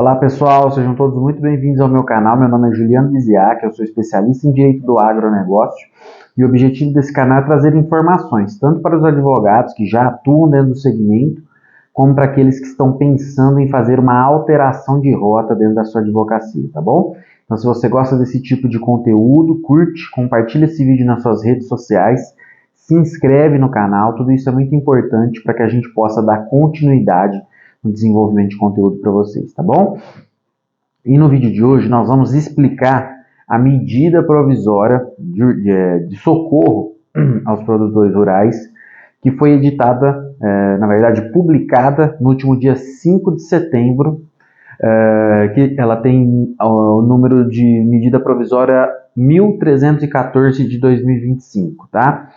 Olá pessoal, sejam todos muito bem-vindos ao meu canal. Meu nome é Juliano Biziac, eu sou especialista em Direito do Agronegócio e o objetivo desse canal é trazer informações, tanto para os advogados que já atuam dentro do segmento, como para aqueles que estão pensando em fazer uma alteração de rota dentro da sua advocacia, tá bom? Então se você gosta desse tipo de conteúdo, curte, compartilha esse vídeo nas suas redes sociais, se inscreve no canal, tudo isso é muito importante para que a gente possa dar continuidade no desenvolvimento de conteúdo para vocês, tá bom? E no vídeo de hoje nós vamos explicar a medida provisória de socorro aos produtores rurais, que foi editada, na verdade publicada no último dia 5 de setembro, que ela tem o número de medida provisória 1314 de 2025, tá?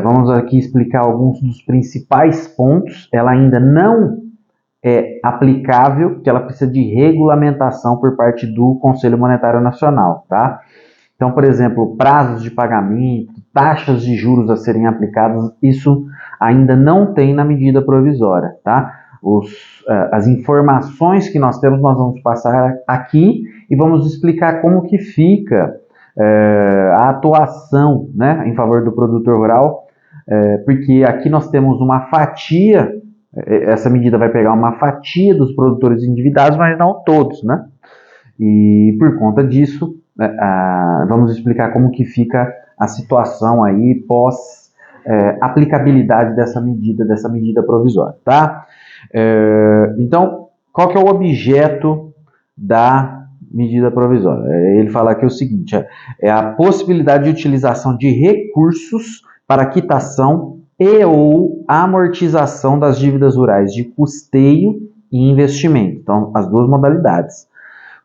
Vamos aqui explicar alguns dos principais pontos. Ela ainda não é aplicável, que ela precisa de regulamentação por parte do Conselho Monetário Nacional, tá? Então, por exemplo, prazos de pagamento, taxas de juros a serem aplicadas, isso ainda não tem na medida provisória, tá? As informações que nós temos, nós vamos passar aqui e vamos explicar como que fica a atuação, né, em favor do produtor rural, porque aqui nós temos uma fatia. Essa medida vai pegar uma fatia dos produtores endividados, mas não todos, né? E por conta disso, vamos explicar como que fica a situação aí pós aplicabilidade dessa medida provisória, tá? Então, qual que é o objeto da medida provisória? Ele fala aqui o seguinte, é a possibilidade de utilização de recursos para quitação e ou amortização das dívidas rurais de custeio e investimento. Então, as duas modalidades.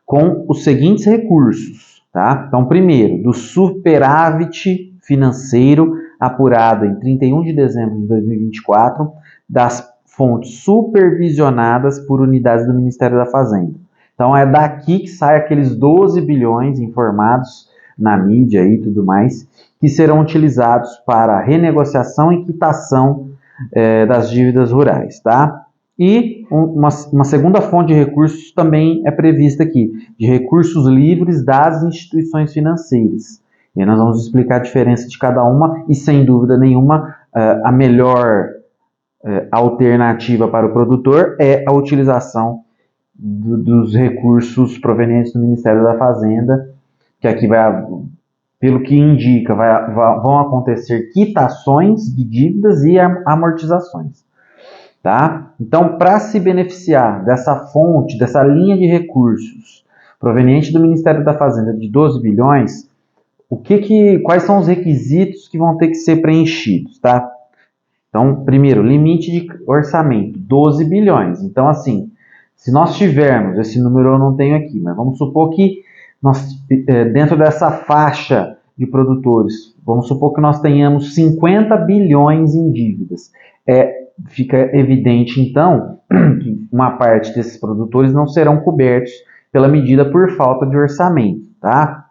Com os seguintes recursos, tá? Então, primeiro, do superávit financeiro apurado em 31 de dezembro de 2024, das fontes supervisionadas por unidades do Ministério da Fazenda. Então, é daqui que sai aqueles 12 bilhões informados na mídia e tudo mais, que serão utilizados para renegociação e quitação das dívidas rurais, tá? E uma segunda fonte de recursos também é prevista aqui, de recursos livres das instituições financeiras. E aí nós vamos explicar a diferença de cada uma e, sem dúvida nenhuma, a melhor alternativa para o produtor é a utilização dos recursos provenientes do Ministério da Fazenda, que aqui pelo que indica, vão acontecer quitações de dívidas e amortizações, tá? Então, para se beneficiar dessa fonte, dessa linha de recursos proveniente do Ministério da Fazenda de 12 bilhões, quais são os requisitos que vão ter que ser preenchidos, tá? Então, primeiro, limite de orçamento, 12 bilhões. Então, assim, se nós tivermos, esse número eu não tenho aqui, mas vamos supor que dentro dessa faixa de produtores, vamos supor que nós tenhamos 50 bilhões em dívidas. Fica evidente, então, que uma parte desses produtores não serão cobertos pela medida por falta de orçamento, tá?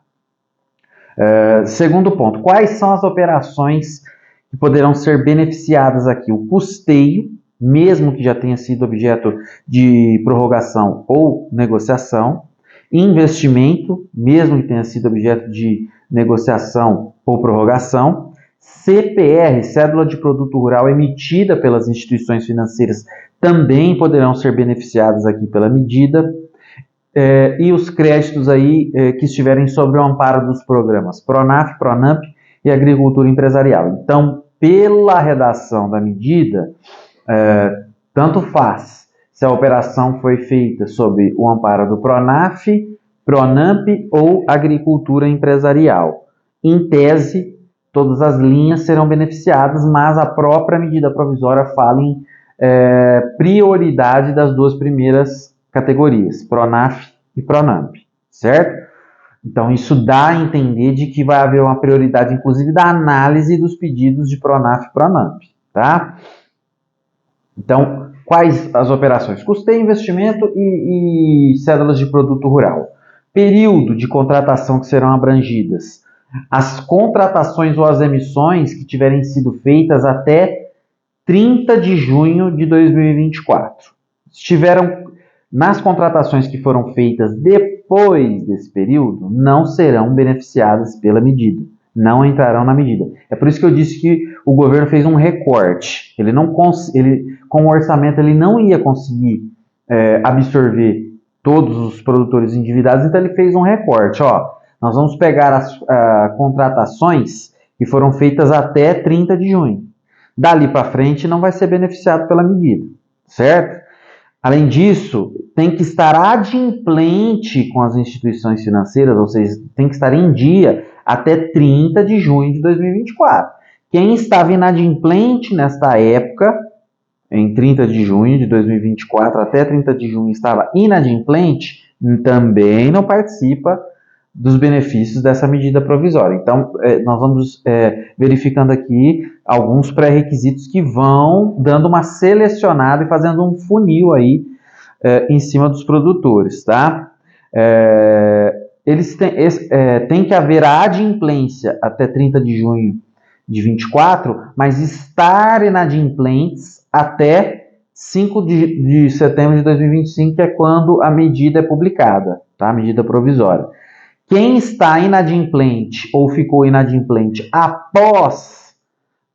Segundo ponto, quais são as operações que poderão ser beneficiadas aqui? O custeio, mesmo que já tenha sido objeto de prorrogação ou negociação. Investimento, mesmo que tenha sido objeto de negociação ou prorrogação. CPR, Cédula de Produto Rural, emitida pelas instituições financeiras, também poderão ser beneficiados aqui pela medida. E os créditos aí que estiverem sob o amparo dos programas PRONAF, PRONAMP e Agricultura Empresarial. Então, pela redação da medida, tanto faz se a operação foi feita sob o amparo do PRONAF, PRONAMP ou Agricultura Empresarial. Em tese, todas as linhas serão beneficiadas, mas a própria medida provisória fala em prioridade das duas primeiras categorias, PRONAF e PRONAMP, certo? Então, isso dá a entender de que vai haver uma prioridade, inclusive, da análise dos pedidos de PRONAF e PRONAMP, tá? Então, quais as operações? Custeio, investimento e cédulas de produto rural. Período de contratação que serão abrangidas. As contratações ou as emissões que tiverem sido feitas até 30 de junho de 2024. nas contratações que foram feitas depois desse período, não serão beneficiadas pela medida, não entrarão na medida. É por isso que eu disse que o governo fez um recorte. Com o orçamento ele não ia conseguir absorver todos os produtores endividados, então ele fez um recorte. Nós vamos pegar as contratações que foram feitas até 30 de junho. Dali para frente não vai ser beneficiado pela medida, certo? Além disso, tem que estar adimplente com as instituições financeiras, ou seja, tem que estar em dia até 30 de junho de 2024. Quem estava inadimplente nesta época, em 30 de junho de 2024 até 30 de junho estava inadimplente, também não participa dos benefícios dessa medida provisória. Então, nós vamos verificando aqui alguns pré-requisitos que vão dando uma selecionada e fazendo um funil aí em cima dos produtores, tá? Tem que haver a adimplência até 30 de junho de 24, mas estar inadimplentes até 5 de setembro de 2025, que é quando a medida é publicada, tá? A medida provisória. Quem está inadimplente ou ficou inadimplente após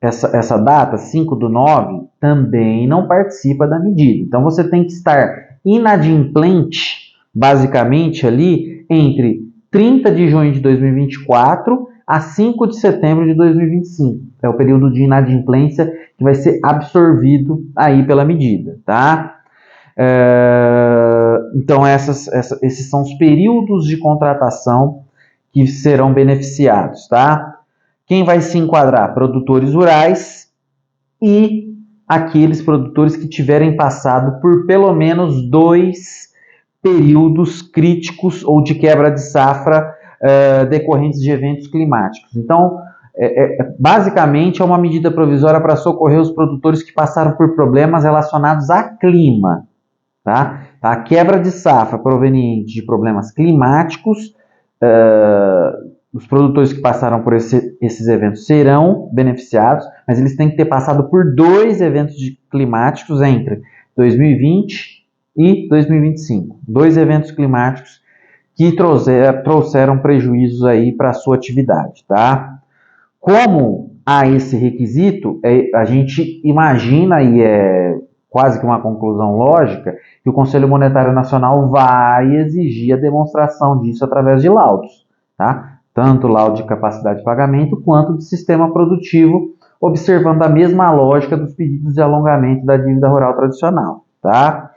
essa data, 5/9, também não participa da medida. Então, você tem que estar inadimplente, basicamente, ali entre 30 de junho de 2024 a 5 de setembro de 2025. É o período de inadimplência que vai ser absorvido aí pela medida, tá? Então, esses são os períodos de contratação que serão beneficiados, tá? Quem vai se enquadrar? Produtores rurais e aqueles produtores que tiverem passado por pelo menos 2 períodos críticos ou de quebra de safra decorrentes de eventos climáticos. Então, basicamente, é uma medida provisória para socorrer os produtores que passaram por problemas relacionados a clima. Tá? A quebra de safra proveniente de problemas climáticos, os produtores que passaram por esses eventos serão beneficiados, mas eles têm que ter passado por 2 eventos climáticos entre 2020 e 2025. 2 eventos climáticos que trouxeram prejuízos aí para a sua atividade, tá? Como há esse requisito, a gente imagina, e é quase que uma conclusão lógica, que o Conselho Monetário Nacional vai exigir a demonstração disso através de laudos, tá? Tanto laudo de capacidade de pagamento quanto de sistema produtivo, observando a mesma lógica dos pedidos de alongamento da dívida rural tradicional, tá?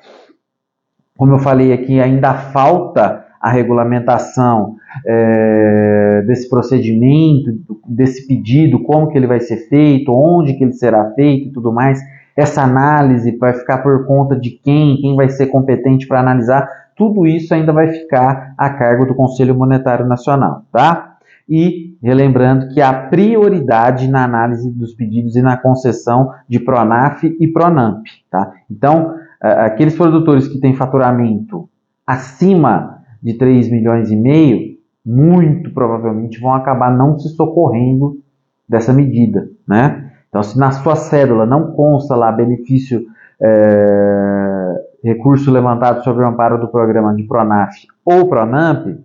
Como eu falei aqui, ainda falta a regulamentação desse procedimento, desse pedido, como que ele vai ser feito, onde que ele será feito e tudo mais. Essa análise vai ficar por conta de quem vai ser competente para analisar, tudo isso ainda vai ficar a cargo do Conselho Monetário Nacional, tá? E relembrando que há prioridade na análise dos pedidos e na concessão de PRONAF e PRONAMP, tá? Então, aqueles produtores que têm faturamento acima de 3,5 milhões, muito provavelmente vão acabar não se socorrendo dessa medida, né? Então, se na sua cédula não consta lá benefício, recurso levantado sobre o amparo do programa de PRONAF ou PRONAMP,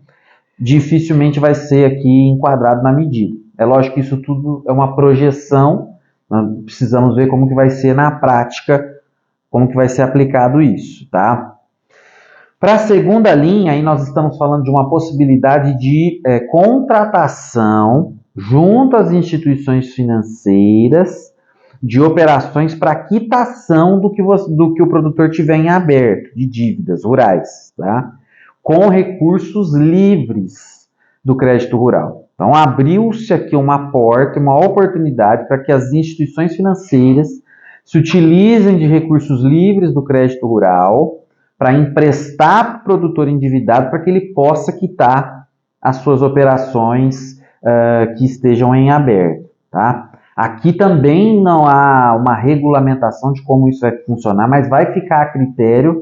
dificilmente vai ser aqui enquadrado na medida. É lógico que isso tudo é uma projeção, nós precisamos ver como que vai ser na prática, como que vai ser aplicado isso, tá? Para a segunda linha, aí nós estamos falando de uma possibilidade de contratação junto às instituições financeiras de operações para quitação do que o produtor tiver em aberto, de dívidas rurais, tá? Com recursos livres do crédito rural. Então, abriu-se aqui uma porta, uma oportunidade para que as instituições financeiras se utilizem de recursos livres do crédito rural para emprestar para o produtor endividado para que ele possa quitar as suas operações que estejam em aberto, tá? Aqui também não há uma regulamentação de como isso vai funcionar, mas vai ficar a critério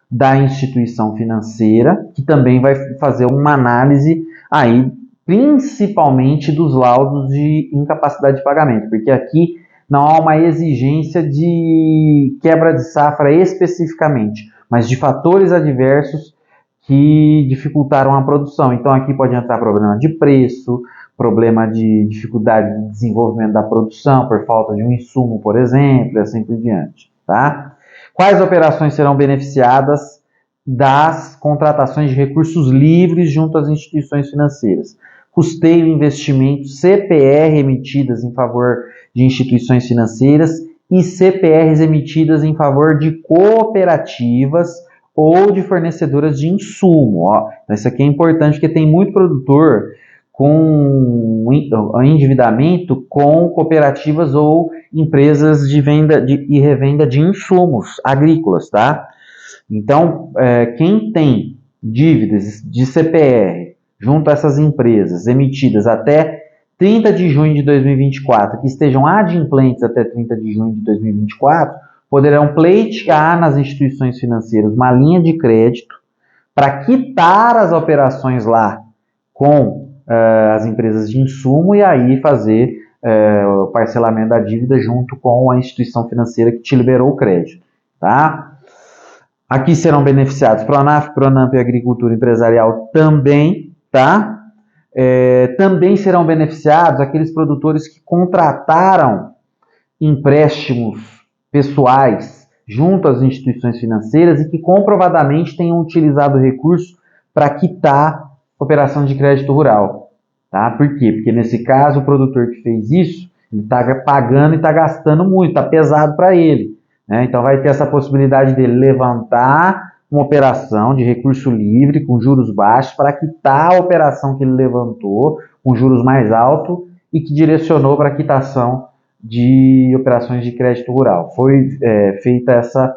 da instituição financeira, que também vai fazer uma análise aí, principalmente dos laudos de incapacidade de pagamento, porque aqui não há uma exigência de quebra de safra especificamente. mas de fatores adversos que dificultaram a produção. Então aqui pode entrar problema de preço, problema de dificuldade de desenvolvimento da produção por falta de um insumo, por exemplo, e assim por diante. Tá? Quais operações serão beneficiadas das contratações de recursos livres junto às instituições financeiras? Custeio e investimentos, CPR emitidas em favor de instituições financeiras e CPRs emitidas em favor de cooperativas ou de fornecedoras de insumo. Ó. Então, isso aqui é importante porque tem muito produtor com endividamento com cooperativas ou empresas de venda e revenda de insumos agrícolas, tá? Então, quem tem dívidas de CPR junto a essas empresas emitidas até 30 de junho de 2024, que estejam adimplentes até 30 de junho de 2024, poderão pleitear nas instituições financeiras uma linha de crédito para quitar as operações lá com as empresas de insumo e aí fazer o parcelamento da dívida junto com a instituição financeira que te liberou o crédito, tá? Aqui serão beneficiados Pronaf, Pronamp e Agricultura Empresarial também, tá? Também serão beneficiados aqueles produtores que contrataram empréstimos pessoais junto às instituições financeiras e que comprovadamente tenham utilizado o recurso para quitar operação de crédito rural. Tá? Por quê? Porque nesse caso o produtor que fez isso, ele está pagando e está gastando muito, está pesado para ele. Né? Então vai ter essa possibilidade dele levantar uma operação de recurso livre com juros baixos para quitar a operação que ele levantou com juros mais altos e que direcionou para a quitação de operações de crédito rural. Foi feita essa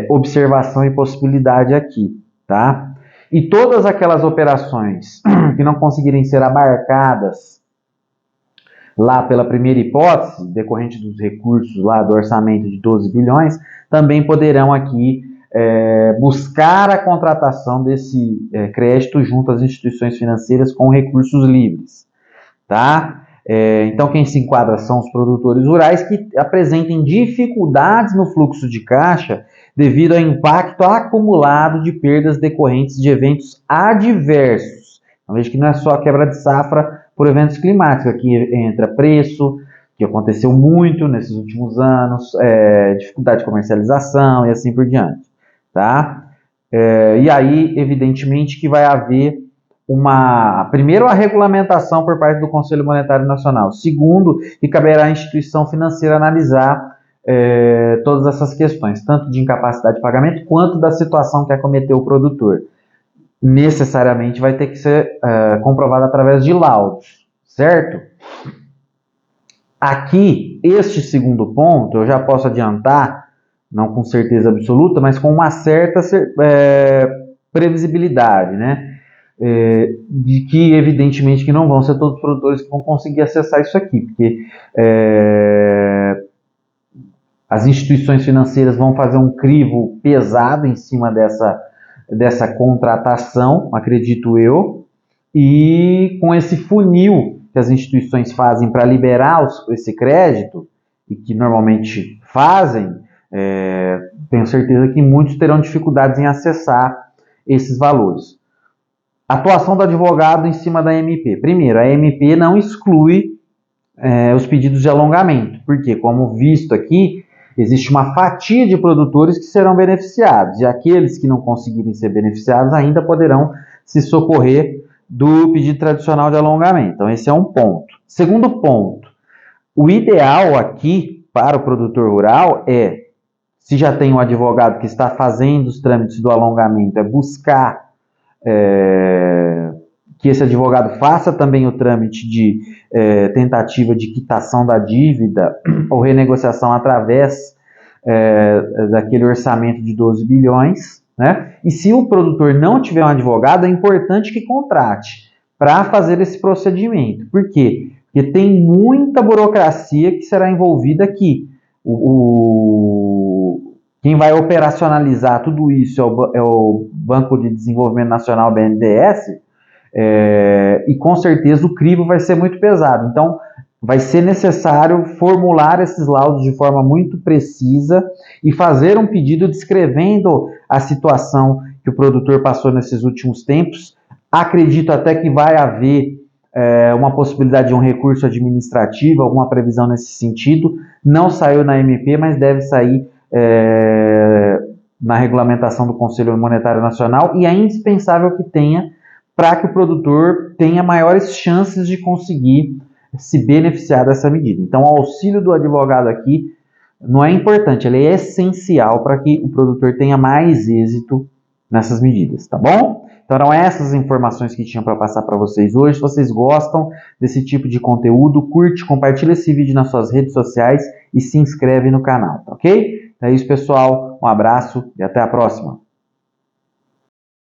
observação e possibilidade aqui, tá? E todas aquelas operações que não conseguirem ser abarcadas lá pela primeira hipótese, decorrente dos recursos lá do orçamento de 12 bilhões, também poderão aqui buscar a contratação desse crédito junto às instituições financeiras com recursos livres, tá? Então, quem se enquadra são os produtores rurais que apresentem dificuldades no fluxo de caixa devido ao impacto acumulado de perdas decorrentes de eventos adversos. Então, veja que não é só quebra de safra por eventos climáticos, aqui entra preço, que aconteceu muito nesses últimos anos, dificuldade de comercialização e assim por diante. Tá? E aí, evidentemente, que vai haver primeiro, a regulamentação por parte do Conselho Monetário Nacional. Segundo, que caberá à instituição financeira analisar todas essas questões, tanto de incapacidade de pagamento, quanto da situação que acometeu o produtor. Necessariamente vai ter que ser comprovado através de laudos, certo? Aqui, este segundo ponto, eu já posso adiantar, não com certeza absoluta, mas com uma certa previsibilidade, né? De que, evidentemente, que não vão ser todos os produtores que vão conseguir acessar isso aqui, porque as instituições financeiras vão fazer um crivo pesado em cima dessa contratação, acredito eu, e com esse funil que as instituições fazem para liberar esse crédito, e que normalmente fazem, tenho certeza que muitos terão dificuldades em acessar esses valores. Atuação do advogado em cima da MP. Primeiro, a MP não exclui os pedidos de alongamento, porque, como visto aqui, existe uma fatia de produtores que serão beneficiados, e aqueles que não conseguirem ser beneficiados ainda poderão se socorrer do pedido tradicional de alongamento. Então, esse é um ponto. Segundo ponto, o ideal aqui para o produtor rural se já tem um advogado que está fazendo os trâmites do alongamento, buscar que esse advogado faça também o trâmite de tentativa de quitação da dívida ou renegociação através daquele orçamento de 12 bilhões, né? E se o produtor não tiver um advogado, é importante que contrate para fazer esse procedimento. Por quê? Porque tem muita burocracia que será envolvida aqui. Quem vai operacionalizar tudo isso é o Banco de Desenvolvimento Nacional, BNDES, e com certeza o crivo vai ser muito pesado. Então, vai ser necessário formular esses laudos de forma muito precisa e fazer um pedido descrevendo a situação que o produtor passou nesses últimos tempos. Acredito até que vai haver uma possibilidade de um recurso administrativo, alguma previsão nesse sentido. Não saiu na MP, mas deve sair na regulamentação do Conselho Monetário Nacional, e é indispensável que tenha para que o produtor tenha maiores chances de conseguir se beneficiar dessa medida. Então, o auxílio do advogado aqui não é importante, ele é essencial para que o produtor tenha mais êxito nessas medidas, tá bom? Então eram essas informações que tinham para passar para vocês hoje. Se vocês gostam desse tipo de conteúdo, curte, compartilha esse vídeo nas suas redes sociais e se inscreve no canal, tá ok? Então é isso, pessoal. Um abraço e até a próxima.